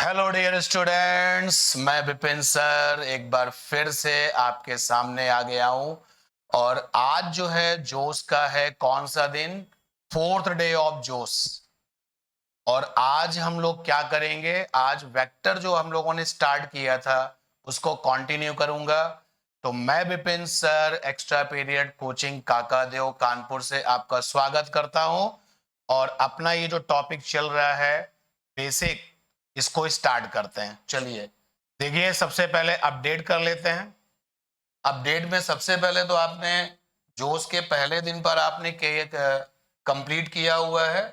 Hello dear students, मैं Vipin sir एक बार फिर से आपके सामने आ गया हूं। और आज जो है जोश का है कौन सा दिन? फोर्थ डे ऑफ जोश। और आज हम लोग क्या करेंगे? आज वेक्टर जो हम लोगों ने स्टार्ट किया था उसको कंटिन्यू करूंगा। तो मैं Vipin sir extra period coaching Kakadeo Kanpur से आपका स्वागत करता हूं। और अपना ये जो टॉपिक चल रहा है बेसिक, इसको स्टार्ट करते हैं। चलिए देखिए, सबसे पहले अपडेट कर लेते हैं। अपडेट में सबसे पहले तो आपने जोश के पहले दिन पर आपने कंप्लीट किया हुआ है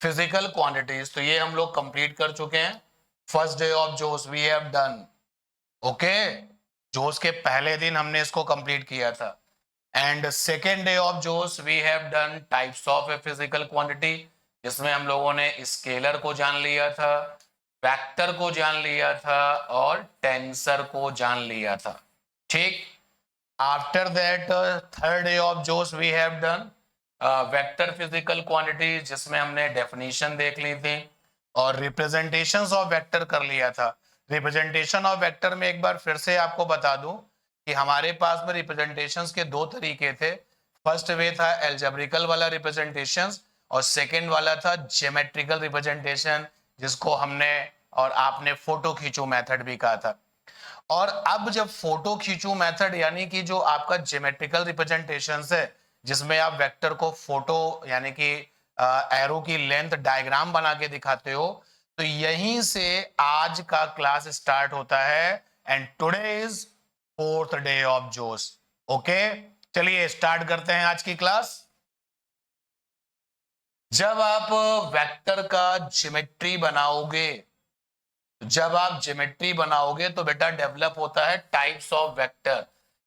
फिजिकल क्वांटिटीज, तो ये हम लोग कंप्लीट कर चुके हैं। फर्स्ट डे ऑफ जोश we have done. Okay, Josh के पहले दिन हमने इसको कंप्लीट किया था। एंड सेकेंड डे ऑफ जोश we have done types of a physical quantity, जिसमें हम लोगों ने स्केलर को जान लिया था, वेक्टर को जान लिया था और टेंसर को जान लिया था। ठीक। After that third day of जोश we have done vector physical quantity, जिसमें हमने डेफिनेशन देख ली थी और रिप्रेजेंटेशंस ऑफ वेक्टर कर लिया था। रिप्रेजेंटेशन ऑफ वेक्टर में एक बार फिर से आपको बता दूं कि हमारे पास में रिप्रेजेंटेशंस के दो तरीके थे। फर्स्ट वे था एल्जेब्रिकल वाला रिप्रेजेंटेशंस और सेकंड वाला था ज्योमेट्रिकल रिप्रेजेंटेशन, जिसको हमने और आपने फोटो खींचो मेथड भी कहा था। और अब जब फोटो खींचू मेथड यानी कि जो आपका ज्योमेट्रिकल रिप्रेजेंटेशन है, जिसमें आप वेक्टर को फोटो यानी कि एरो की लेंथ डायग्राम बना के दिखाते हो, तो यहीं से आज का क्लास स्टार्ट होता है। And today is fourth day of जोश। ओके, चलिए स्टार्ट करते हैं आज की क्लास। जब आप वेक्टर का ज्योमेट्री बनाओगे, तो बेटा डेवलप होता है टाइप्स ऑफ वेक्टर।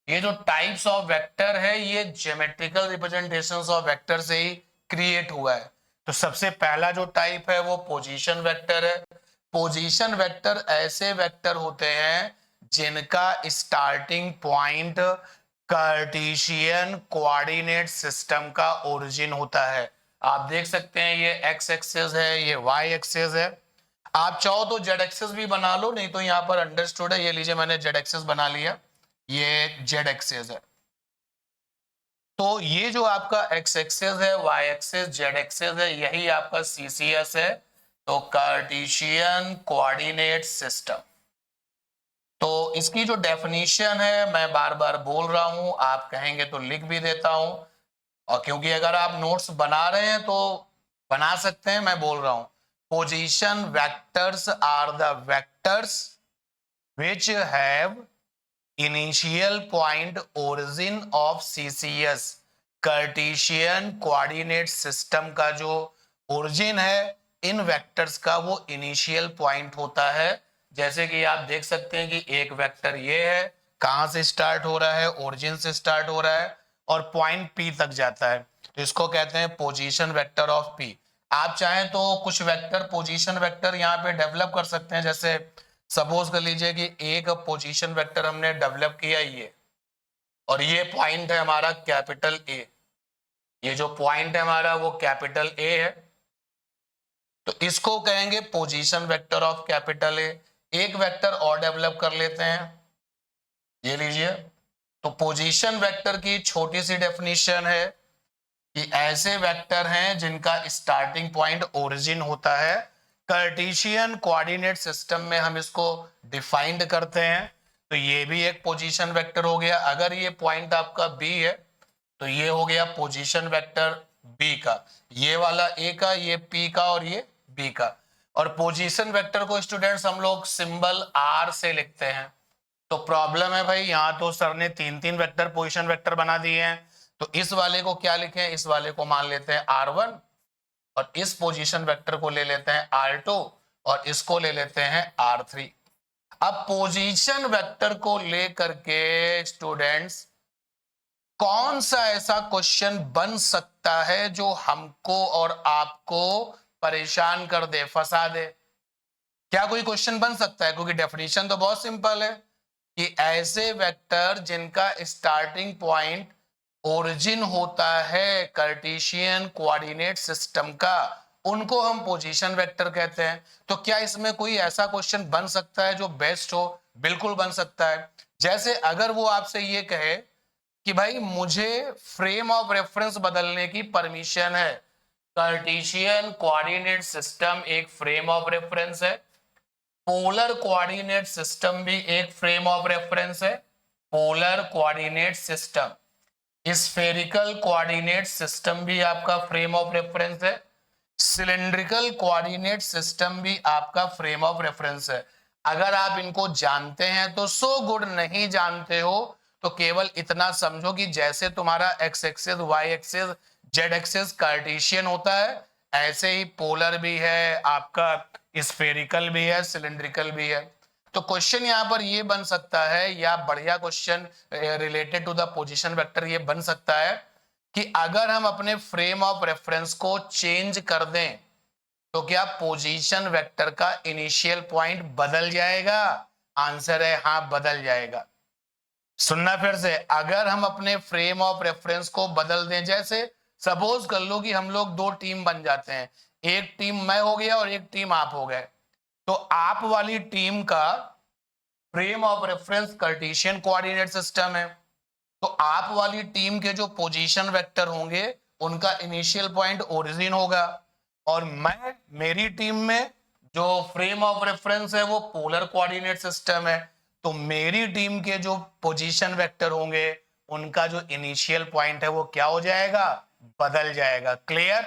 ये जो टाइप्स ऑफ वेक्टर है ये ज्योमेट्रिकल रिप्रेजेंटेशंस ऑफ वेक्टर से ही क्रिएट हुआ है। तो सबसे पहला जो टाइप है वो पोजीशन वेक्टर है। पोजीशन वेक्टर ऐसे वेक्टर होते हैं जिनका starting point Cartesian coordinate system का ओरिजिन होता है। आप देख सकते हैं ये एक्स एक्सिस है, ये वाई एक्सिस है। आप चाहो तो जेड एक्सिस भी बना लो, नहीं तो यहां पर अंडरस्टूड है। ये लीजिए, मैंने जेड एक्सिस बना लिया, ये जेड एक्सिस है। तो ये जो आपका एक्स एक्सिस है, वाई एक्सिस, जेड एक्सिस है, यही आपका सीसीएस है। तो कार्टेशियन कोऑर्डिनेट सिस्टम। तो इसकी जो डेफिनेशन है मैं बार बार बोल रहा हूं, आप कहेंगे तो लिख भी देता हूं। और क्योंकि अगर आप नोट्स बना रहे हैं तो बना सकते हैं, मैं बोल रहा हूं। Position vectors are the vectors which have initial point origin of CCS। Cartesian coordinate system का जो ओरिजिन है इन वेक्टर्स का, वो इनिशियल पॉइंट होता है। जैसे कि आप देख सकते हैं कि एक वेक्टर ये है, कहां से स्टार्ट हो रहा है? ओरिजिन से स्टार्ट हो रहा है और पॉइंट पी तक जाता है, तो इसको कहते हैं पोजीशन वेक्टर ऑफ पी। आप चाहें तो कुछ वेक्टर पोजीशन वेक्टर यहाँ पे डेवलप कर सकते हैं। जैसे सपोज कर लीजिए कि एक पोजीशन वेक्टर हमने डेवलप किया ये, और ये पॉइंट है हमारा कैपिटल ए। ये जो पॉइंट है हमारा वो कैपिटल ए है, तो इसको कहेंगे position vector of capital A. एक वेक्टर और डेवलप कर लेते हैं, ये लीजिए। तो पोजीशन वेक्टर की छोटी सी डेफिनेशन है कि ऐसे वेक्टर हैं जिनका स्टार्टिंग पॉइंट ओरिजिन होता है। कार्टेशियन कोऑर्डिनेट सिस्टम में हम इसको डिफाइंड करते हैं, तो ये भी एक पोजीशन वेक्टर हो गया। अगर ये पॉइंट आपका बी है तो ये हो गया पोजीशन वेक्टर बी का, ये वाला ए का, ये पी का और ये बी का। और पोजीशन वेक्टर को स्टूडेंट्स हम लोग सिंबल आर से लिखते हैं। तो प्रॉब्लम है भाई, यहाँ तो सर ने तीन तीन वेक्टर पोजीशन वेक्टर बना दिए हैं, तो इस वाले को क्या लिखें? इस वाले को मान लेते हैं R1 और इस पोजीशन वेक्टर को ले लेते हैं R2 और इसको ले लेते हैं R3। अब पोजीशन वेक्टर को लेकर के स्टूडेंट्स कौन सा ऐसा क्वेश्चन बन सकता है जो हमको और आपको परेशान कर दे, फंसा दे? क्या कोई क्वेश्चन बन सकता है? क्योंकि डेफिनेशन तो बहुत सिंपल है कि ऐसे वेक्टर जिनका स्टार्टिंग पॉइंट ओरिजिन होता है कार्टेशियन कोऑर्डिनेट सिस्टम का, उनको हम पोजीशन वेक्टर कहते हैं। तो क्या इसमें कोई ऐसा क्वेश्चन बन सकता है जो बेस्ट हो? बिल्कुल बन सकता है। जैसे अगर वो आपसे ये कहे कि भाई मुझे फ्रेम ऑफ रेफरेंस बदलने की परमिशन है। कार्टेशियन कोऑर्डिनेट सिस्टम एक फ्रेम ऑफ रेफरेंस है, पोलर कोऑर्डिनेट सिस्टम भी एक फ्रेम ऑफ रेफरेंस है। Polar coordinate system, spherical coordinate system भी आपका फ्रेम ऑफ रेफरेंस है, सिलिंड्रिकल कोऑर्डिनेट सिस्टम भी आपका फ्रेम ऑफ रेफरेंस है। अगर आप इनको जानते हैं तो सो गुड, नहीं जानते हो तो केवल इतना समझो कि जैसे तुम्हारा X axis, Y axis, Z axis Cartesian होता है, ऐसे ही पोलर भी है आपका, स्फेरिकल भी है, सिलिंड्रिकल भी है। तो क्वेश्चन यहां पर ये बन सकता है, या बढ़िया question related to the position vector ये बन सकता है कि अगर हम अपने फ्रेम ऑफ रेफरेंस को चेंज कर दें तो क्या पोजीशन वेक्टर का इनिशियल पॉइंट बदल जाएगा? आंसर है हाँ, बदल जाएगा। सुनना फिर से, अगर हम अपने फ्रेम ऑफ रेफरेंस को बदल दें, जैसे सपोज कर लो कि हम लोग दो टीम बन जाते हैं, एक टीम मैं हो गया और एक टीम आप हो गए, तो आप वाली टीम का frame of reference Cartesian coordinate system है, तो आप वाली टीम के जो पोजीशन वेक्टर होंगे उनका इनिशियल पॉइंट ओरिजिन होगा, और मैं मेरी टीम में जो फ्रेम ऑफ रेफरेंस है वो पोलर कोऑर्डिनेट सिस्टम है, तो मेरी टीम के जो पोजीशन वेक्टर होंगे उनका जो इनिशियल पॉइंट है वो क्या हो जाएगा? बदल जाएगा। क्लियर?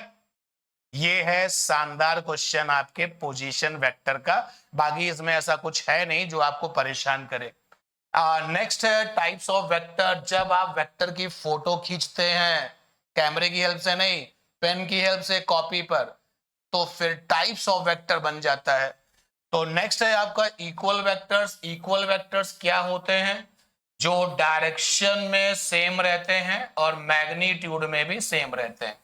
ये है शानदार क्वेश्चन आपके पोजीशन वेक्टर का। बाकी इसमें ऐसा कुछ है नहीं जो आपको परेशान करे। नेक्स्ट है टाइप्स ऑफ वेक्टर। जब आप वेक्टर की फोटो खींचते हैं, कैमरे की हेल्प से नहीं, पेन की हेल्प से कॉपी पर, तो फिर टाइप्स ऑफ वेक्टर बन जाता है। तो नेक्स्ट है आपका इक्वल वेक्टर्स। इक्वल वेक्टर्स क्या होते हैं? जो डायरेक्शन में सेम रहते हैं और मैग्नीट्यूड में भी सेम रहते हैं।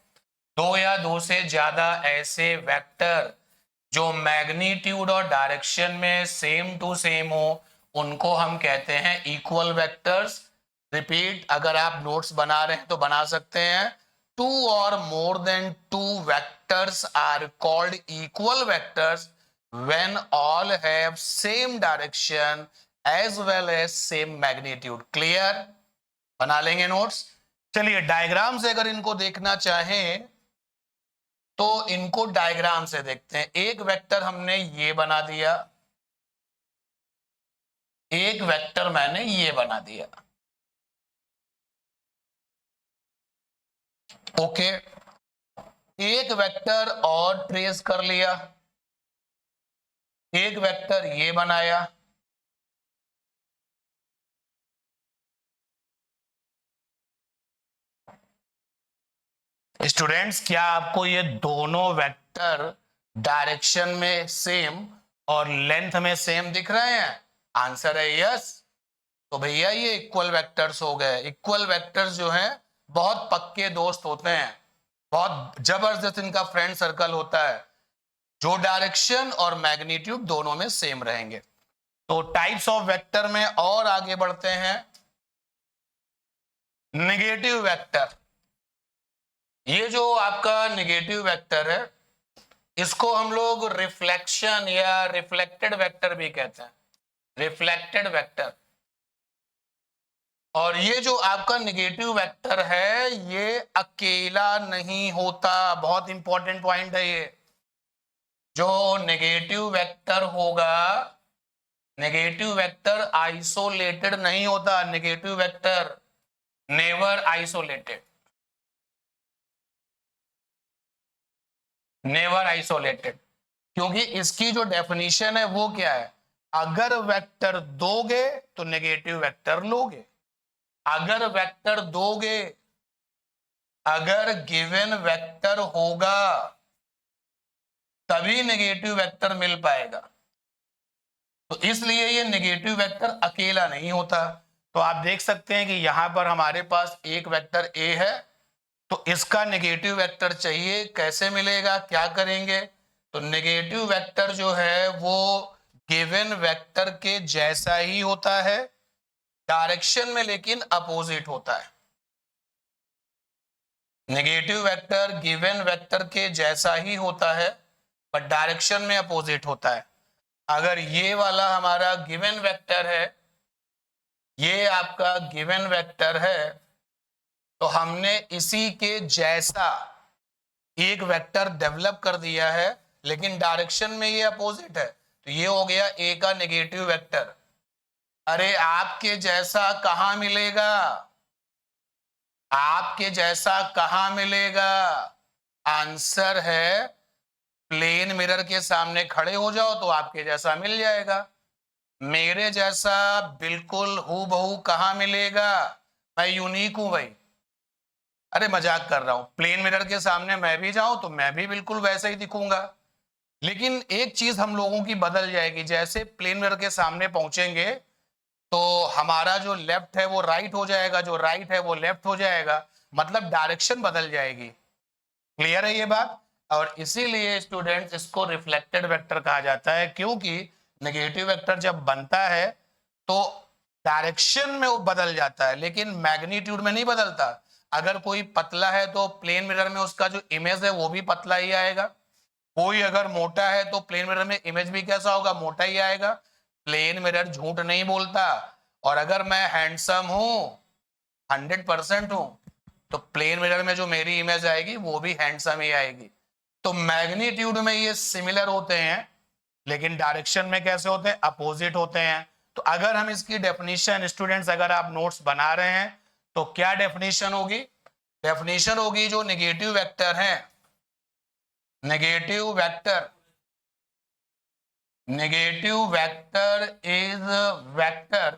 दो या दो से ज्यादा ऐसे वेक्टर जो मैग्नीट्यूड और डायरेक्शन में सेम टू सेम हो उनको हम कहते हैं इक्वल वेक्टर्स। रिपीट, अगर आप नोट्स बना रहे हैं तो बना सकते हैं। टू और more than two vectors are called equal vectors when all have same direction as well as same magnitude. Clear? बना लेंगे नोट्स। चलिए डायग्राम से अगर इनको देखना चाहें तो इनको डायग्राम से देखते हैं। एक वेक्टर हमने ये बना दिया, एक वेक्टर मैंने ये बना दिया। ओके, एक वेक्टर और ट्रेस कर लिया, एक वेक्टर ये बनाया, स्टूडेंट्स क्या आपको ये दोनों वेक्टर डायरेक्शन में सेम और लेंथ में सेम दिख रहे हैं? आंसर है यस। तो भैया ये इक्वल वेक्टर्स हो गए। इक्वल वेक्टर्स जो हैं बहुत पक्के दोस्त होते हैं, बहुत जबरदस्त इनका फ्रेंड सर्कल होता है, जो डायरेक्शन और मैग्नीट्यूड दोनों में सेम रहेंगे। तो टाइप्स ऑफ वेक्टर में और आगे बढ़ते हैं। नेगेटिव वेक्टर, ये जो आपका नेगेटिव वेक्टर है इसको हम लोग रिफ्लेक्शन या रिफ्लेक्टेड वेक्टर भी कहते हैं, रिफ्लेक्टेड वेक्टर। और ये जो आपका नेगेटिव वेक्टर है ये अकेला नहीं होता, बहुत इंपॉर्टेंट पॉइंट है ये। जो नेगेटिव वेक्टर होगा, नेगेटिव वेक्टर आइसोलेटेड नहीं होता। Negative vector never isolated, never isolated. क्योंकि इसकी जो डेफिनेशन है वो क्या है? अगर वेक्टर दोगे तो नेगेटिव वेक्टर लोगे। अगर वेक्टर दोगे, अगर गिवन वेक्टर होगा तभी नेगेटिव वेक्टर मिल पाएगा। तो इसलिए ये नेगेटिव वेक्टर अकेला नहीं होता। तो आप देख सकते हैं कि यहां पर हमारे पास एक वेक्टर ए है, तो इसका नेगेटिव वेक्टर चाहिए, कैसे मिलेगा, क्या करेंगे? तो नेगेटिव वेक्टर जो है वो गिवन वेक्टर के जैसा ही होता है, डायरेक्शन में लेकिन अपोजिट होता है। नेगेटिव वेक्टर गिवन वेक्टर के जैसा ही होता है बट डायरेक्शन में अपोजिट होता है। अगर ये वाला हमारा गिवन वेक्टर है, ये आपका गिवन वेक्टर है, तो हमने इसी के जैसा एक वेक्टर डेवलप कर दिया है, लेकिन डायरेक्शन में ये अपोजिट है, तो ये हो गया ए का नेगेटिव वेक्टर। अरे आपके जैसा कहां मिलेगा, आपके जैसा कहां मिलेगा? आंसर है प्लेन मिरर के सामने खड़े हो जाओ तो आपके जैसा मिल जाएगा। मेरे जैसा बिल्कुल हूबहू कहां मिलेगा? मैं यूनिक हूं भाई। अरे मजाक कर रहा हूं, प्लेन मिरर के सामने मैं भी जाऊं तो मैं भी बिल्कुल वैसे ही दिखूंगा। लेकिन एक चीज हम लोगों की बदल जाएगी, जैसे प्लेन मिरर के सामने पहुंचेंगे तो हमारा जो लेफ्ट है वो राइट हो जाएगा, जो राइट है वो लेफ्ट हो जाएगा, मतलब डायरेक्शन बदल जाएगी। क्लियर है ये बात? और इसीलिए स्टूडेंट्स इसको रिफ्लेक्टेड वेक्टर कहा जाता है, क्योंकि नेगेटिव वेक्टर जब बनता है तो डायरेक्शन में वो बदल जाता है, लेकिन मैग्नीट्यूड में नहीं बदलता। अगर कोई पतला है तो प्लेन मिरर में उसका जो इमेज है वो भी पतला ही आएगा। कोई अगर मोटा है तो प्लेन मिरर में इमेज भी कैसा होगा? मोटा ही आएगा। प्लेन मिरर झूठ नहीं बोलता। और अगर मैं हैंडसम हूं, 100% हूं, तो प्लेन मिरर में जो मेरी इमेज आएगी वो भी हैंडसम ही आएगी। तो मैग्नीट्यूड में ये सिमिलर होते हैं, लेकिन डायरेक्शन में कैसे होते हैं? अपोजिट होते हैं। तो अगर हम इसकी डेफिनेशन, स्टूडेंट्स अगर आप नोट्स बना रहे हैं तो क्या डेफिनेशन होगी? डेफिनेशन होगी जो नेगेटिव वेक्टर है, negative vector, negative vector is vector,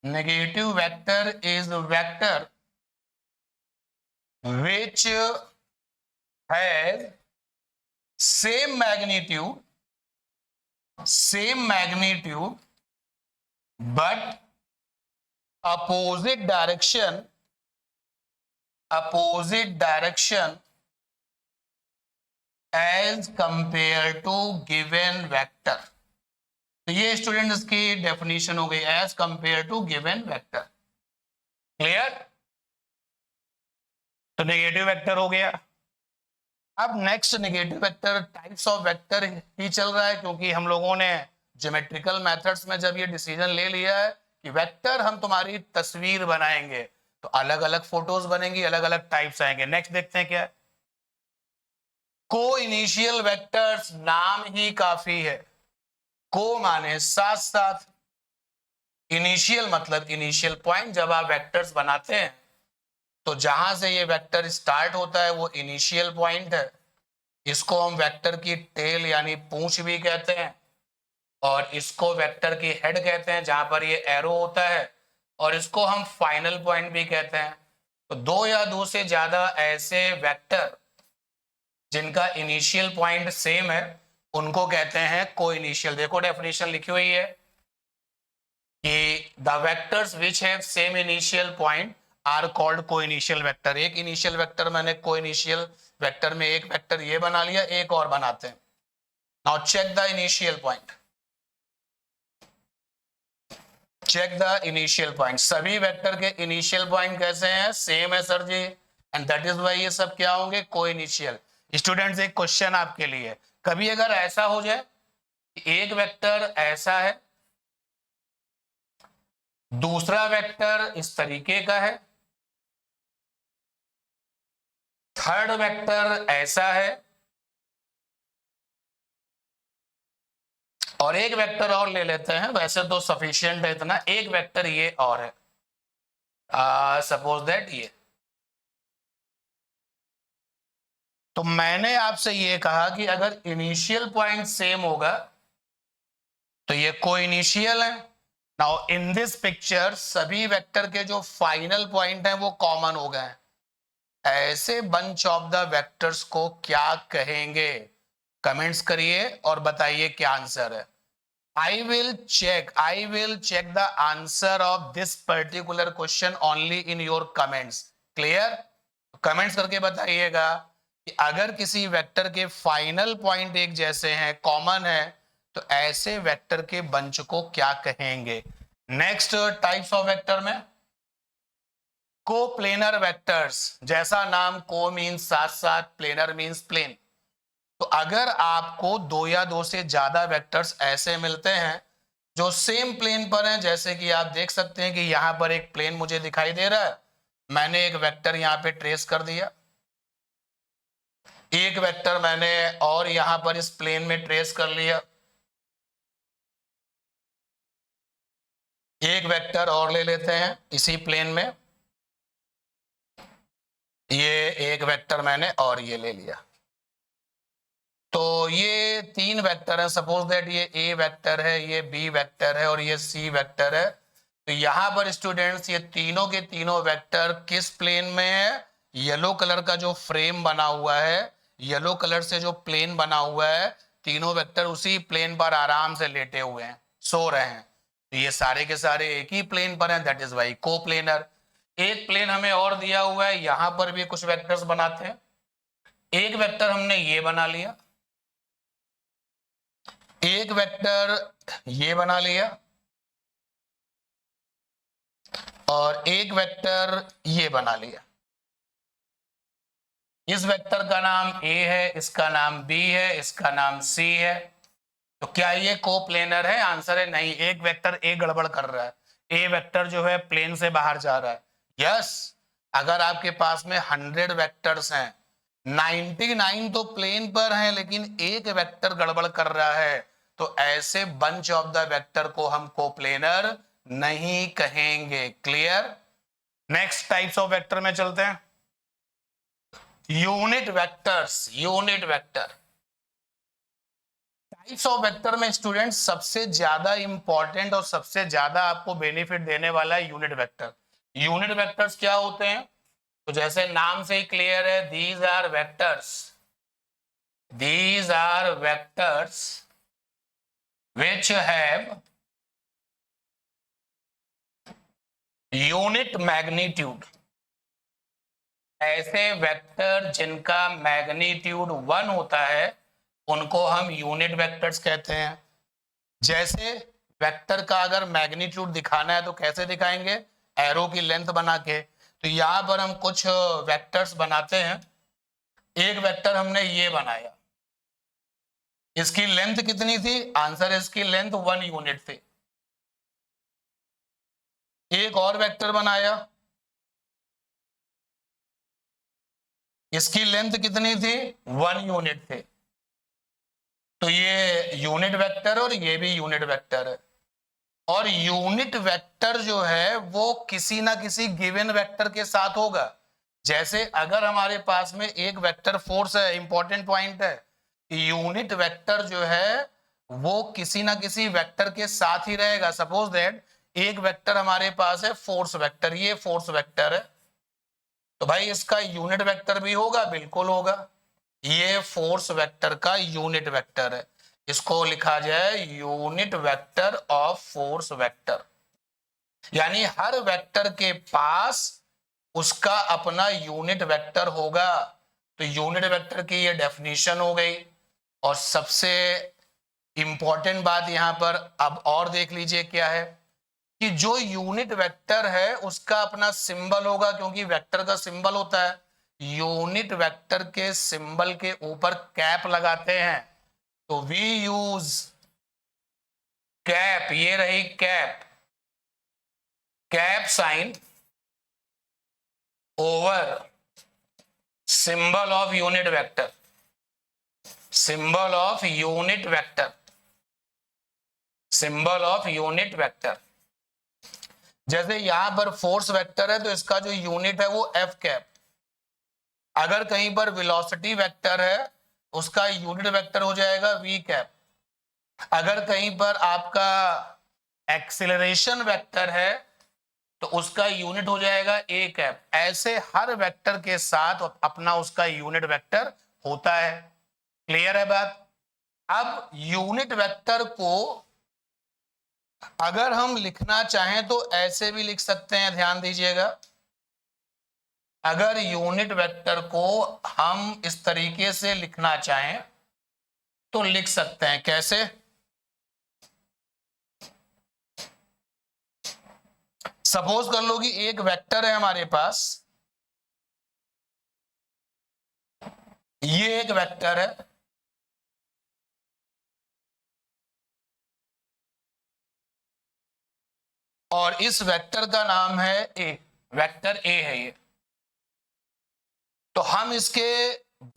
negative vector is vector which has same magnitude but opposite direction as compared to given vector। तो ये स्टूडेंट इसकी डेफिनेशन हो गई, as compared to given vector. Clear? तो negative vector हो गया। अब next negative vector, types of vector ही चल रहा है, क्योंकि हम लोगों ने ज्योमेट्रिकल मेथड्स में जब ये डिसीजन ले लिया है कि वेक्टर हम तुम्हारी तस्वीर बनाएंगे, तो अलग अलग फोटोज बनेंगी, अलग अलग टाइप्स आएंगे। नेक्स्ट देखते हैं क्या है। को इनिशियल वेक्टर्स, नाम ही काफी है। को माने साथ साथ, इनिशियल मतलब इनिशियल पॉइंट। जब आप वेक्टर्स बनाते हैं तो जहां से ये वेक्टर स्टार्ट होता है वो इनिशियल पॉइंट है। इसको हम वेक्टर की टेल यानी पूंछ भी कहते हैं, और इसको वेक्टर की हेड कहते हैं जहां पर ये एरो होता है, और इसको हम फाइनल पॉइंट भी कहते हैं। तो दो या दो से ज्यादा ऐसे वेक्टर जिनका इनिशियल पॉइंट सेम है उनको कहते हैं को इनिशियल। देखो डेफिनेशन लिखी हुई है कि the vectors which have same initial point are called coinitial vector. एक इनिशियल वेक्टर मैंने को इनिशियल वेक्टर में एक वेक्टर ये बना लिया, एक और बनाते हैं। Now check the initial point, check the initial point. सभी वेक्टर के इनिशियल पॉइंट कैसे हैं? सेम है sir ji, and that is why ये सब क्या होंगे? को इनिशियल। स्टूडेंट्स एक क्वेश्चन आपके लिए, कभी अगर ऐसा हो जाए एक वेक्टर ऐसा है, दूसरा वेक्टर इस तरीके का है, थर्ड वेक्टर ऐसा है, और एक वेक्टर और ले लेते हैं, वैसे तो सफिशिएंट है इतना, एक वेक्टर ये और है, सपोज दैट ये। तो मैंने आपसे ये कहा कि अगर इनिशियल पॉइंट सेम होगा तो ये को इनिशियल है। नाउ इन दिस पिक्चर सभी वेक्टर के जो फाइनल पॉइंट हैं वो कॉमन हो गए। ऐसे बंच ऑफ द वेक्टर्स को क्या कहेंगे? कमेंट्स करिए और बताइए क्या आंसर है। I will check the answer of this particular question only in your comments. Clear? Comments करके बताइएगा कि अगर किसी वेक्टर के फाइनल पॉइंट एक जैसे हैं, कॉमन है, तो ऐसे वेक्टर के बंच को क्या कहेंगे। नेक्स्ट टाइप्स ऑफ वेक्टर में कोप्लेनर वेक्टर्स, जैसा नाम को मीन्स साथ साथ, प्लेनर मीन्स प्लेन। तो अगर आपको दो या दो से ज्यादा वेक्टर्स ऐसे मिलते हैं जो सेम प्लेन पर हैं, जैसे कि आप देख सकते हैं कि यहां पर एक प्लेन मुझे दिखाई दे रहा है, मैंने एक वेक्टर यहां पे ट्रेस कर दिया, एक वेक्टर मैंने और यहां पर इस प्लेन में ट्रेस कर लिया, एक वेक्टर और ले लेते हैं इसी प्लेन में, ये एक वेक्टर मैंने और ये ले लिया। तो ये तीन वेक्टर है, सपोज दैट ये ए वेक्टर है, ये बी वेक्टर है और ये सी वेक्टर है। तो यहां पर स्टूडेंट्स ये तीनों के तीनों वेक्टर किस प्लेन में है? येलो कलर का जो फ्रेम बना हुआ है, येलो कलर से जो प्लेन बना हुआ है, तीनों वेक्टर उसी प्लेन पर आराम से लेटे हुए हैं, सो रहे हैं। तो ये सारे के सारे एक ही प्लेन पर हैं, दैट इज वाई कोप्लेनर। एक प्लेन हमें और दिया हुआ है, यहां पर भी कुछ वेक्टर्स बनाते हैं। एक वेक्टर हमने ये बना लिया, एक वेक्टर ये बना लिया और एक वेक्टर ये बना लिया। इस वेक्टर का नाम ए है, इसका नाम बी है, इसका नाम सी है। तो क्या ये कोप्लेनर है? आंसर है नहीं, एक वेक्टर ए गड़बड़ कर रहा है, ए वेक्टर जो है प्लेन से बाहर जा रहा है। यस, अगर आपके पास में 100 वेक्टर्स हैं, 99 तो प्लेन पर हैं, लेकिन एक वेक्टर गड़बड़ कर रहा है, तो ऐसे बंच ऑफ द वेक्टर को हम कोप्लेनर नहीं कहेंगे। Clear? Next types of vector में चलते हैं। Unit vectors, unit vector. Types of vector में स्टूडेंट सबसे ज्यादा इंपॉर्टेंट और सबसे ज्यादा आपको बेनिफिट देने वाला है यूनिट वेक्टर। यूनिट वेक्टर्स क्या होते हैं? तो जैसे नाम से ही क्लियर है, these are vectors, these are vectors which have unit magnitude। ऐसे वेक्टर जिनका मैग्नीट्यूड 1 होता है उनको हम यूनिट वेक्टर्स कहते हैं। जैसे वेक्टर का अगर मैग्नीट्यूड दिखाना है तो कैसे दिखाएंगे? एरो की लेंथ बना के। तो यहां पर हम कुछ वेक्टर्स बनाते हैं। एक वेक्टर हमने ये बनाया, इसकी लेंथ कितनी थी? आंसर है इसकी लेंथ 1 यूनिट थी। एक और वेक्टर बनाया, इसकी लेंथ कितनी थी? 1 यूनिट थी। तो ये यूनिट वेक्टर और ये भी यूनिट वेक्टर है। और यूनिट वेक्टर जो है वो किसी ना किसी गिवन वेक्टर के साथ होगा। जैसे अगर हमारे पास में एक वेक्टर फोर्स है, इंपॉर्टेंट पॉइंट है, यूनिट वेक्टर जो है वो किसी ना किसी वेक्टर के साथ ही रहेगा। सपोज दैट एक वेक्टर हमारे पास है फोर्स वेक्टर, ये फोर्स वेक्टर है, तो भाई इसका यूनिट वेक्टर भी होगा, बिल्कुल होगा। ये फोर्स वेक्टर का यूनिट वेक्टर है, इसको लिखा जाए unit vector of force vector. यानी हर वेक्टर के पास उसका अपना यूनिट वेक्टर होगा। तो यूनिट वेक्टर की ये डेफिनेशन हो गई। और सबसे इंपॉर्टेंट बात यहां पर अब और देख लीजिए क्या है कि जो यूनिट वेक्टर है उसका अपना सिंबल होगा, क्योंकि वेक्टर का सिंबल होता है। यूनिट वेक्टर के सिंबल के ऊपर कैप लगाते हैं, तो वी यूज कैप, ये रही cap, cap sine over symbol of unit vector, symbol of unit vector, symbol of unit vector. जैसे यहां पर फोर्स वेक्टर है तो इसका जो यूनिट है वो एफ कैप। अगर कहीं पर वेलोसिटी वेक्टर है उसका यूनिट वेक्टर हो जाएगा वी कैप। अगर कहीं पर आपका एक्सेलरेशन वेक्टर है तो उसका यूनिट हो जाएगा ए कैप। ऐसे हर वेक्टर के साथ अपना उसका यूनिट वेक्टर होता है। क्लियर है बात? अब यूनिट वेक्टर को अगर हम लिखना चाहें तो ऐसे भी लिख सकते हैं, ध्यान दीजिएगा। अगर यूनिट वेक्टर को हम इस तरीके से लिखना चाहें तो लिख सकते हैं। कैसे? सपोज कर लो कि एक वेक्टर है हमारे पास, ये एक वेक्टर है, और इस वेक्टर का नाम है ए, वेक्टर ए है ये। तो हम इसके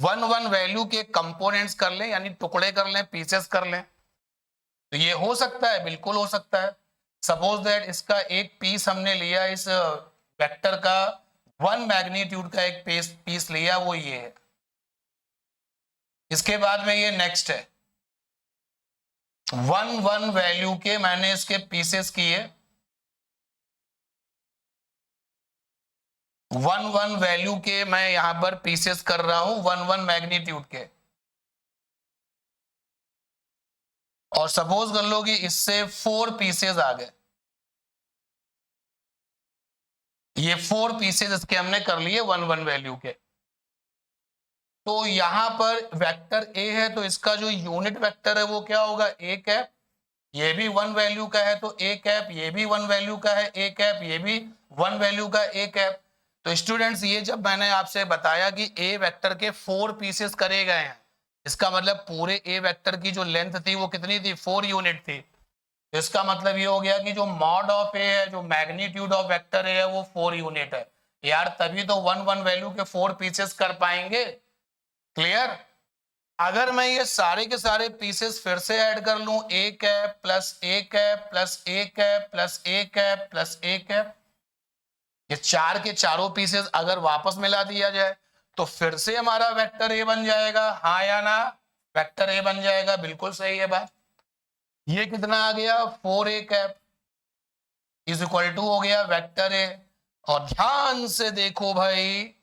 वन वन वैल्यू के कंपोनेंट्स कर लें, यानी टुकड़े कर लें, पीसेस कर लें, तो ये हो सकता है, बिल्कुल हो सकता है। सपोज दैट इसका एक पीस हमने लिया, इस वेक्टर का वन मैग्नीट्यूड का एक पीस लिया, वो ये है। इसके बाद में ये नेक्स्ट है, वन वन वैल्यू के मैंने इसके पीसेस किए, वन वन वैल्यू के मैं यहां पर पीसेस कर रहा हूं, वन वन मैग्नीट्यूड के। और सपोज कर लो कि इससे 4 पीसेस आ गए, ये 4 पीसेस इसके हमने कर लिए वन वन वैल्यू के। तो यहां पर वेक्टर ए है, तो इसका जो यूनिट वेक्टर है वो क्या होगा, ए कैप। ये भी वन वैल्यू का है तो ए कैप, ये भी वन वैल्यू का है ए कैप, ये भी वन वैल्यू का ए कैप। तो स्टूडेंट्स, ये जब मैंने आपसे बताया कि ए वेक्टर के 4 पीसेस करे गए हैं, इसका मतलब पूरे ए वेक्टर की जो लेंथ थी वो कितनी थी, 4 यूनिट थी। तो इसका मतलब ये हो गया कि जो मॉड ऑफ ए है, जो मैग्नीट्यूड ऑफ वेक्टर ए है, वो 4 यूनिट है यार, तभी तो वन वन वैल्यू के 4 पीसेस कर पाएंगे। क्लियर? अगर मैं ये सारे के सारे पीसेस फिर से ऐड कर लूं, A cap plus A cap plus A cap plus A cap plus A cap, ये चार के चारों पीसेस अगर वापस मिला दिया जाए तो फिर से हमारा वेक्टर ए बन जाएगा, हाँ या ना? वेक्टर ए बन जाएगा, बिल्कुल सही है बात। ये कितना आ गया, 4a cap is equal to हो गया वेक्टर ए। और ध्यान से देखो भाई,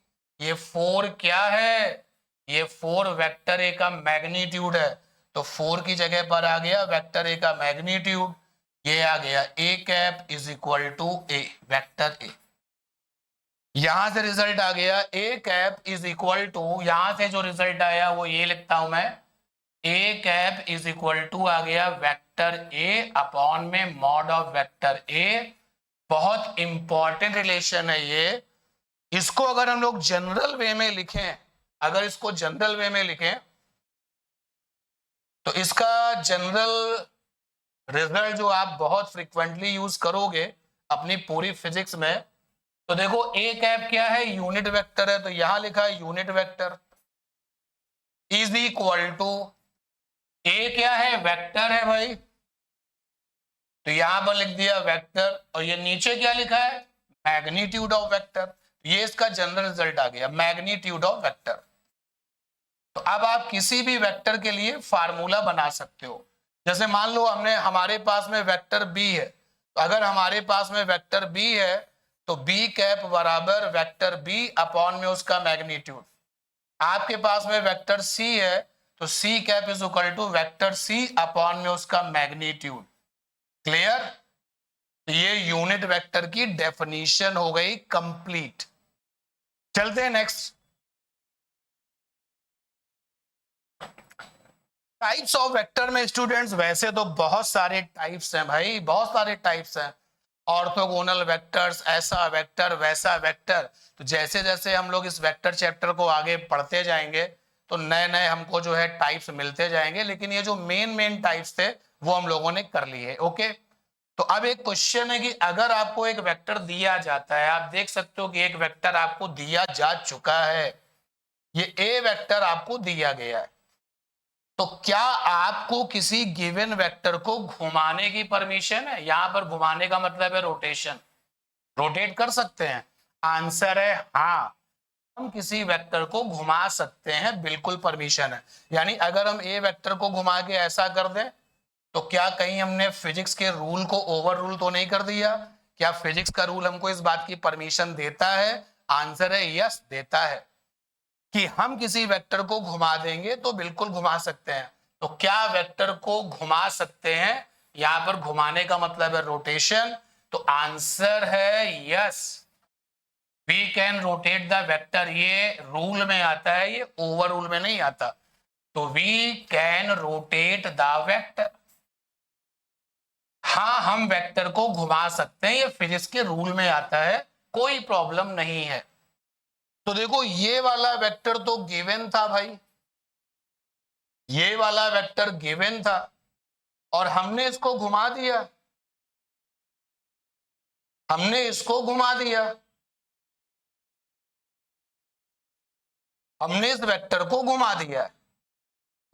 ये 4 क्या है, ये 4 वेक्टर ए का मैग्नीट्यूड है। तो 4 की जगह पर आ गया वेक्टर ए का मैग्नीट्यूड, ये आ गया A cap is equal to A, vector A. यहां से रिजल्ट आ गया A cap is equal to, यहां से जो रिजल्ट आया वो ये लिखता हूं मैं, ए कैप इज इक्वल टू आ गया वेक्टर ए अपॉन में मॉड ऑफ वेक्टर ए। बहुत इंपॉर्टेंट रिलेशन है ये। इसको अगर हम लोग जनरल वे में लिखें, अगर इसको जनरल वे में लिखें तो इसका जनरल रिजल्ट जो आप बहुत फ्रीक्वेंटली यूज करोगे अपनी पूरी फिजिक्स में, तो देखो ए कैप क्या है, यूनिट वेक्टर है, तो यहां लिखा है unit vector is equal to, A क्या है, वेक्टर है भाई, तो यहां पर लिख दिया वेक्टर, और ये नीचे क्या लिखा है, मैग्नीट्यूड ऑफ वेक्टर। ये इसका जनरल रिजल्ट आ गया, मैग्नीट्यूड ऑफ वेक्टर। तो अब आप किसी भी वेक्टर के लिए फार्मूला बना सकते हो। जैसे मान लो हमारे पास में वेक्टर बी है, तो अगर हमारे पास में वेक्टर बी है तो बी कैप बराबर वेक्टर बी अपॉन में उसका मैग्नीट्यूड। आपके पास में वेक्टर सी है तो C cap is equal to vector C upon में उसका मैग्नीट्यूड। क्लियर? ये यूनिट वेक्टर की डेफिनेशन हो गई कंप्लीट। चलते हैं नेक्स्ट, टाइप्स ऑफ वेक्टर में स्टूडेंट्स वैसे तो बहुत सारे टाइप्स हैं भाई, बहुत सारे टाइप्स हैं। ऑर्थोगोनल वेक्टर्स, ऐसा वेक्टर वैसा वेक्टर। तो जैसे जैसे हम लोग इस वेक्टर चैप्टर को आगे पढ़ते जाएंगे तो नए नए हमको जो है टाइप्स मिलते जाएंगे, लेकिन ये जो मेन टाइप्स थे वो हम लोगों ने कर लिए। ओके, तो अब एक क्वेश्चन है कि अगर आपको एक वेक्टर दिया जाता है, आप देख सकते हो कि एक वेक्टर आपको दिया जा चुका है, ये ए वेक्टर आपको दिया गया है, तो क्या आपको किसी गिवन वेक्टर को घुमाने की परमिशन है? यहां पर घुमाने का मतलब है रोटेशन, रोटेट कर सकते हैं। आंसर है हाँ, हम किसी वेक्टर को घुमा सकते हैं, बिल्कुल परमिशन है। यानी अगर हम ए वेक्टर को घुमा के ऐसा कर दें तो क्या कहीं हमने फिजिक्स के रूल को ओवर रूल तो नहीं कर दिया? क्या फिजिक्स का रूल हमको इस बात की परमिशन देता है? आंसर है यस, देता है कि हम किसी वेक्टर को घुमा देंगे तो बिल्कुल घुमा सकते हैं। तो क्या वेक्टर को घुमा सकते हैं? यहां पर घुमाने का मतलब है रोटेशन, तो आंसर है yes, we can rotate the vector. ये रूल में आता है, ये ओवर रूल में नहीं आता। तो we can rotate the vector, हाँ, हम वेक्टर को घुमा सकते हैं, ये फिजिक्स के रूल में आता है, कोई प्रॉब्लम नहीं है। तो देखो ये वाला वेक्टर तो गिवन था भाई, ये वाला वेक्टर गिवन था और हमने इसको घुमा दिया, हमने इसको घुमा दिया, हमने इस वेक्टर को घुमा दिया।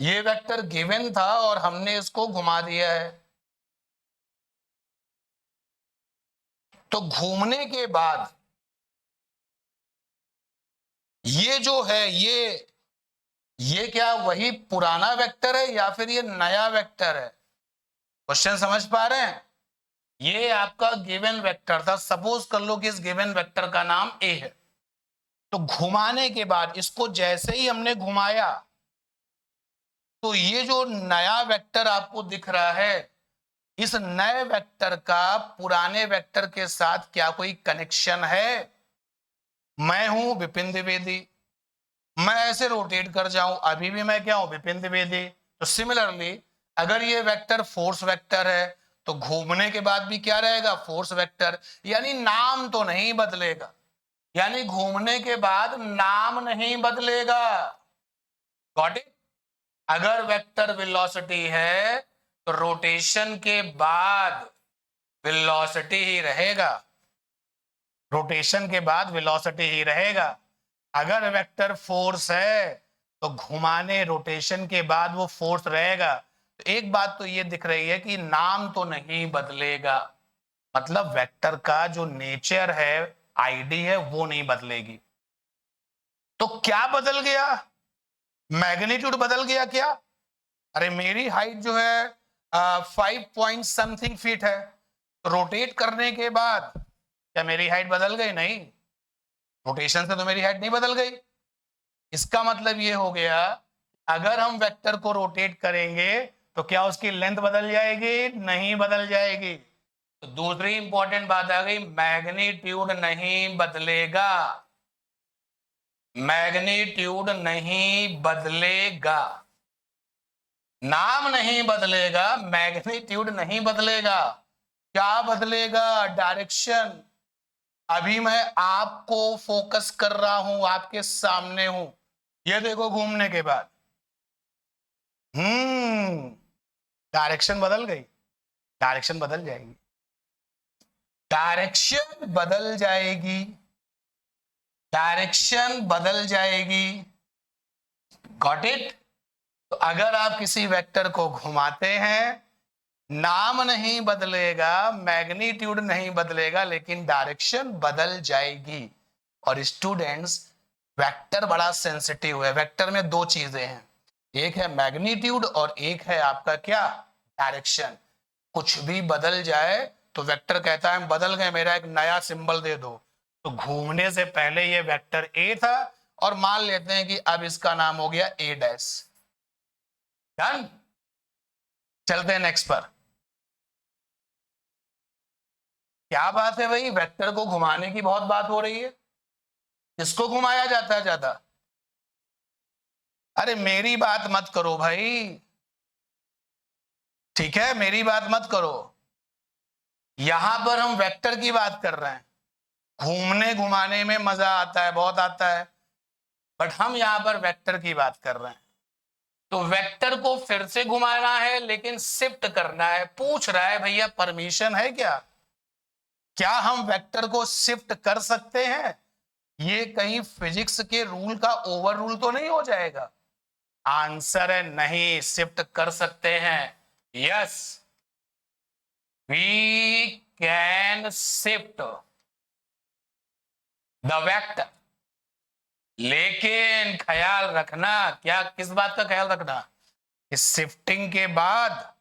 ये वेक्टर गिवन था और हमने इसको घुमा दिया है। तो घूमने के बाद ये जो है ये क्या वही पुराना वेक्टर है या फिर ये नया वेक्टर है? क्वेश्चन समझ पा रहे हैं? ये आपका गिवन वेक्टर था, सपोज कर लो कि इस गिवन वेक्टर का नाम ए है। तो घुमाने के बाद इसको जैसे ही हमने घुमाया तो ये जो नया वेक्टर आपको दिख रहा है, इस नए वेक्टर का पुराने वेक्टर के साथ क्या कोई कनेक्शन है? मैं हूं विपिन द्विवेदी, मैं ऐसे रोटेट कर जाऊं, अभी भी मैं क्या हूं? विपिन द्विवेदी। तो सिमिलरली अगर ये वेक्टर फोर्स वेक्टर है तो घूमने के बाद भी क्या रहेगा? फोर्स वेक्टर, यानी नाम तो नहीं बदलेगा, यानी घूमने के बाद नाम नहीं बदलेगा। Got it? अगर वेक्टर वेलोसिटी है तो रोटेशन के बाद वेलोसिटी ही रहेगा, रोटेशन के बाद वेलोसिटी ही रहेगा। अगर वेक्टर फोर्स है तो घुमाने रोटेशन के बाद वो फोर्स रहेगा। तो एक बात तो ये दिख रही है कि नाम तो नहीं बदलेगा, मतलब वेक्टर का जो नेचर है, आईडी है, वो नहीं बदलेगी। तो क्या बदल गया? मैग्नीट्यूड बदल गया क्या? अरे मेरी हाइट जो है 5 पॉइंट समथिंग फीट है, रोटेट करने के बाद क्या मेरी हाइट बदल गई? नहीं, रोटेशन से तो मेरी हाइट नहीं बदल गई। इसका मतलब ये हो गया, अगर हम वेक्टर को रोटेट करेंगे तो क्या उसकी लेंथ बदल जाएगी? नहीं बदल जाएगी। तो दूसरी इंपॉर्टेंट बात आ गई, मैग्नीट्यूड नहीं बदलेगा, मैग्नीट्यूड नहीं बदलेगा, नाम नहीं बदलेगा, मैग्नीट्यूड नहीं बदलेगा। क्या बदलेगा? डायरेक्शन। अभी मैं आपको फोकस कर रहा हूं, आपके सामने हूं, ये देखो घूमने के बाद डायरेक्शन बदल गई, डायरेक्शन बदल जाएगी, डायरेक्शन बदल जाएगी, डायरेक्शन बदल जाएगी। Got it? तो अगर आप किसी वेक्टर को घुमाते हैं, नाम नहीं बदलेगा, मैग्नीट्यूड नहीं बदलेगा, लेकिन डायरेक्शन बदल जाएगी। और स्टूडेंट्स, वेक्टर बड़ा सेंसिटिव है। वेक्टर में दो चीजें हैं, एक है मैग्नीट्यूड और एक है आपका क्या? डायरेक्शन। कुछ भी बदल जाए तो वेक्टर कहता है बदल गए, मेरा एक नया सिंबल दे दो। तो घूमने से पहले ये वेक्टर ए था और मान लेते हैं कि अब इसका नाम हो गया ए डैश। डन? चलते हैं नेक्स्ट पर। क्या बात है भाई, वेक्टर को घुमाने की बहुत बात हो रही है, किसको घुमाया जाता है ज्यादा? अरे मेरी बात मत करो भाई, ठीक है, मेरी बात मत करो। यहां पर हम वेक्टर की बात कर रहे हैं, घूमने घुमाने में मजा आता है, बहुत आता है, बट हम यहां पर वेक्टर की बात कर रहे हैं। तो वेक्टर को फिर से घुमाना है लेकिन शिफ्ट करना है। पूछ रहा है भैया परमिशन है क्या? क्या हम वेक्टर को शिफ्ट कर सकते हैं? ये कहीं फिजिक्स के रूल का ओवर रूल तो नहीं हो जाएगा? आंसर है नहीं, शिफ्ट कर सकते हैं। Yes, we can shift the vector. लेकिन ख्याल रखना, क्या किस बात का ख्याल रखना? कि शिफ्टिंग के बाद,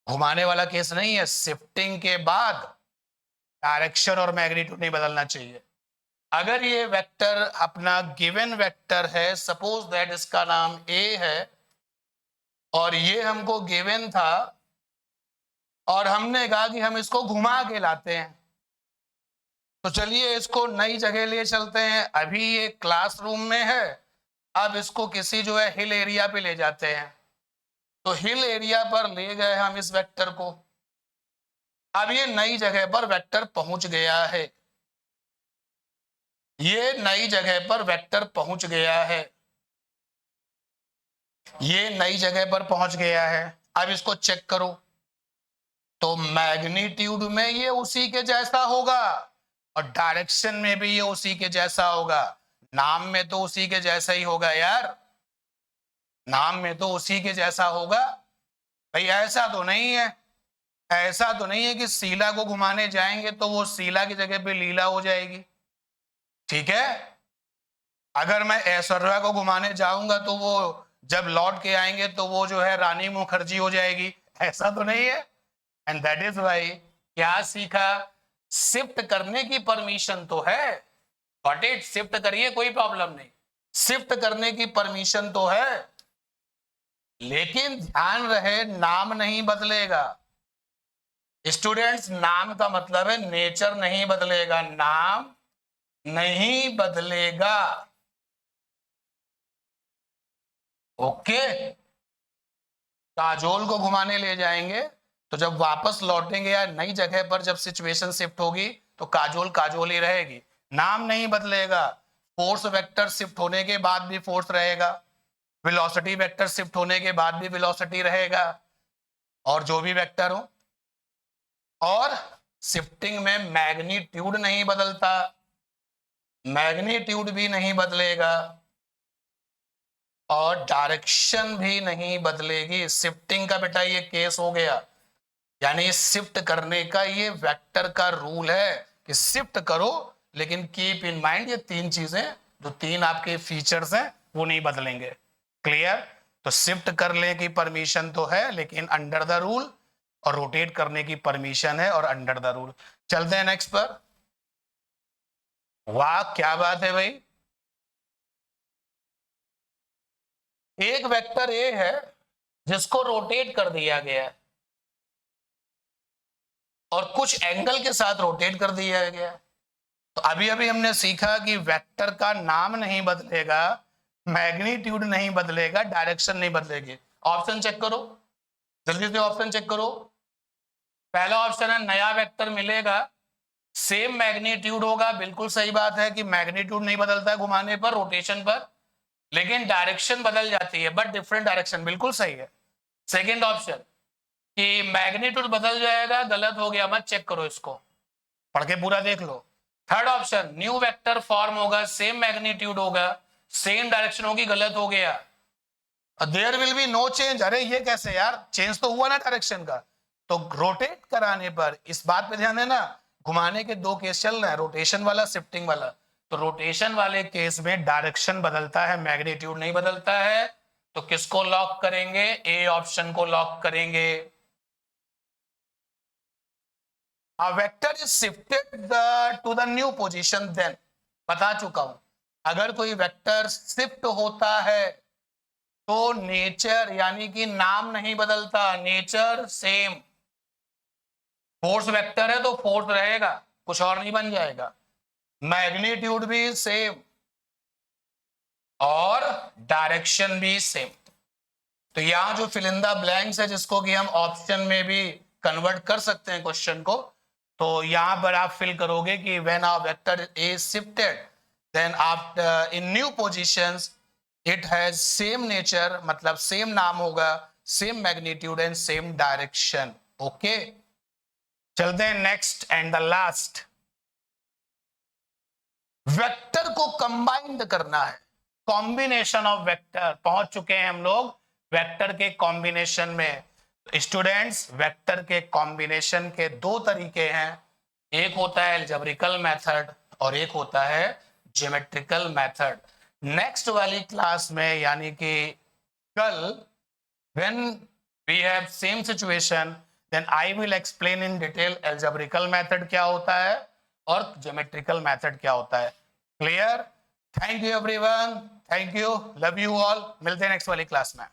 घुमाने वाला केस नहीं है, शिफ्टिंग के बाद डायरेक्शन और मैग्नीट्यूड नहीं बदलना चाहिए। अगर ये वेक्टर अपना गिवन वेक्टर है, सपोज दैट इसका नाम ए है और ये हमको गिवन था और हमने कहा कि हम इसको घुमा के लाते हैं, तो चलिए इसको नई जगह ले चलते हैं। अभी ये क्लासरूम में है, अब इसको किसी जो है हिल एरिया पे ले जाते हैं। तो हिल एरिया पर ले गए हम इस वेक्टर को, अब ये नई जगह पर वेक्टर पहुंच गया है, ये नई जगह पर वेक्टर पहुंच गया है, ये नई जगह पर पहुंच गया है। अब इसको चेक करो, तो मैग्नीट्यूड में ये उसी के जैसा होगा और डायरेक्शन में भी ये उसी के जैसा होगा। नाम में तो उसी के जैसा ही होगा यार, नाम में तो उसी के जैसा होगा भाई। ऐसा तो नहीं है, ऐसा तो नहीं है कि शीला को घुमाने जाएंगे तो वो शीला की जगह पे लीला हो जाएगी, ठीक है। अगर मैं ऐश्वर्या को घुमाने जाऊंगा तो वो जब लौट के आएंगे तो वो जो है रानी मुखर्जी हो जाएगी, ऐसा तो नहीं है। एंड दैट इज वाई क्या सीखा, शिफ्ट करने की परमिशन तो है, बट इट शिफ्ट करिए कोई प्रॉब्लम नहीं, शिफ्ट करने की परमिशन तो है, लेकिन ध्यान रहे नाम नहीं बदलेगा। स्टूडेंट्स, नाम का मतलब है नेचर नहीं बदलेगा, नाम नहीं बदलेगा, ओके। काजोल को घुमाने ले जाएंगे तो जब वापस लौटेंगे या नई जगह पर जब सिचुएशन शिफ्ट होगी तो काजोल काजोल ही रहेगी, नाम नहीं बदलेगा। फोर्स वेक्टर शिफ्ट होने के बाद भी फोर्स रहेगा, वेलोसिटी वेक्टर शिफ्ट होने के बाद भी वेलोसिटी रहेगा, और जो भी वेक्टर हो। और शिफ्टिंग में मैग्नीट्यूड नहीं बदलता, मैग्नीट्यूड भी नहीं बदलेगा और डायरेक्शन भी नहीं बदलेगी। शिफ्टिंग का बेटा ये केस हो गया, यानी शिफ्ट करने का ये वेक्टर का रूल है कि शिफ्ट करो, लेकिन कीप इन माइंड ये तीन चीजें, जो तीन आपके फीचर्स हैं वो नहीं बदलेंगे। क्लियर? तो शिफ्ट करने की परमिशन तो है लेकिन अंडर द रूल, और रोटेट करने की परमिशन है और अंडर द रूल। चलते हैं नेक्स्ट पर। वाह क्या बात है भाई, एक वेक्टर ए है जिसको रोटेट कर दिया गया है और कुछ एंगल के साथ रोटेट कर दिया गया। तो अभी अभी हमने सीखा कि वेक्टर का नाम नहीं बदलेगा, मैग्नीट्यूड नहीं बदलेगा, डायरेक्शन नहीं बदलेगी। ऑप्शन चेक करो, जल्दी से ऑप्शन चेक करो। पहला ऑप्शन है नया वेक्टर मिलेगा, सेम मैग्नीट्यूड होगा, बिल्कुल सही बात है कि मैग्नीट्यूड नहीं बदलता है घुमाने पर, रोटेशन पर, लेकिन डायरेक्शन बदल जाती है, बट डिफरेंट डायरेक्शन, बिल्कुल सही है। सेकेंड ऑप्शन कि मैग्नीट्यूड बदल जाएगा, गलत हो गया, मत चेक करो, इसको पढ़ के पूरा देख लो। Third option new vector form होगा, सेम मैग्नीट्यूड होगा, सेम डायरेक्शन होगी, गलत हो गया। There will be no change, अरे ये कैसे यार, चेंज तो हुआ ना डायरेक्शन का। तो रोटेट कराने पर इस बात पे ध्यान देना, घुमाने के दो केस चल रहे हैं, रोटेशन वाला, शिफ्टिंग वाला। तो रोटेशन वाले केस में डायरेक्शन बदलता है, मैग्नीट्यूड नहीं बदलता है। तो किसको लॉक करेंगे, ए ऑप्शन को लॉक करेंगे। A vector is shifted to the new position then, बता चुका हूं, अगर कोई वेक्टर शिफ्ट होता है तो नेचर यानी कि नाम नहीं बदलता, नेचर सेम। फोर्स वेक्टर है तो फोर्स रहेगा, कुछ और नहीं बन जाएगा। मैग्नीट्यूड भी सेम और डायरेक्शन भी सेम। तो यहां जो फिल इन द ब्लैंक्स है, जिसको कि हम ऑप्शन में भी कन्वर्ट कर सकते हैं क्वेश्चन को, तो यहां पर आप फिल करोगे कि when a vector is shifted then after in new positions it has same nature, मतलब सेम नाम होगा, same magnitude and same direction. Okay, चलते हैं next and the last. Vector को कंबाइंड करना है, कॉम्बिनेशन ऑफ वेक्टर, पहुंच चुके हैं हम लोग वेक्टर के कॉम्बिनेशन में। स्टूडेंट्स, वेक्टर के कॉम्बिनेशन के दो तरीके हैं, एक होता है अलजेब्रिकल मेथड और एक होता है ज्योमेट्रिकल मेथड। नेक्स्ट वाली क्लास में यानी कि कल, when we have same situation, then I will explain in detail algebraical method क्या होता है और ज्योमेट्रिकल मेथड क्या होता है। Clear? Thank you everyone, thank you, love you all, मिलते हैं नेक्स्ट वाली क्लास में।